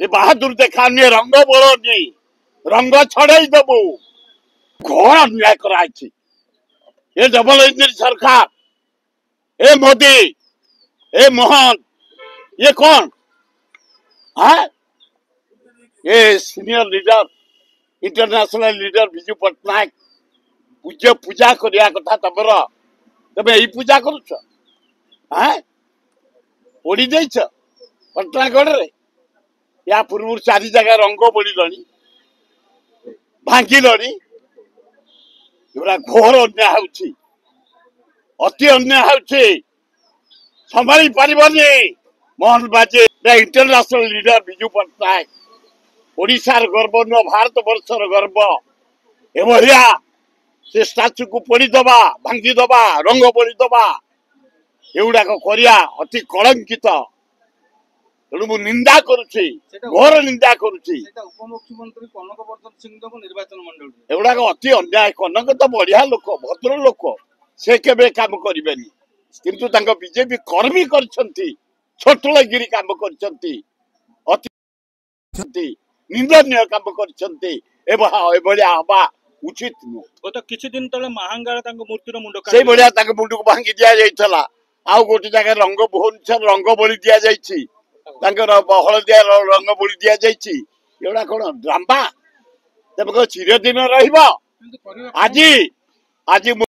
ये बहादुर देखानी रंग बोलोनी रंग छड़े देबू घोर अन्याय कराई ये डबल इंजिन सरकार ए मोदी ए मोहन ये कौन है ये senior leader international leader Biju Patnaik पूज्य पूजा करिया कथा तमर तमे ई पूजा करूछ हैं ओडी देछ पट्टनागढ़ रे या पूर्व चारि जगह रंग बोलिलनी भांगिलनी एवरा घोर अन्याय होछि अति अन्याय होछि संभाली पारिबनी मोहन बाजे इंटरनेशनल लीडर विजु पट्टनायक ओडिशार गर्व न भारत वर्षर गर्व एभलिया से स्टाच्यू को पोड़ी दबा भांगी दबा रंग बोली दबा एगुड़ाक करिया अति कलंकित तेणु मु निंदा करुछि घोर निंदा करुछि उपमुख्यमंत्री कनक वर्धन सिंह निर्वाचन मंडल एगुड़ाक अति अन्याय कनक तो बढ़िया लोक भद्र लोक से केबे काम करिबेनी किंतु तांको बीजेपी कर्मी करछंती छोटलगिरी काम करछंती अति निंदनीय काम करछंती एभलिया हवा उचित नु गत किछि दिन तले महांगाळ तांको मूर्तिर मुंड से बढ़िया तांको मुंड को भांगी दिया जाइतला आउ गोटे जगह रंग भुवनेश्वर रंग बोली दिया जाइछि तांकर हलदिया रंग बोली दिया जाइछि एवडा कोन ड्रामा तबको चिरदिन रहिबो आज आज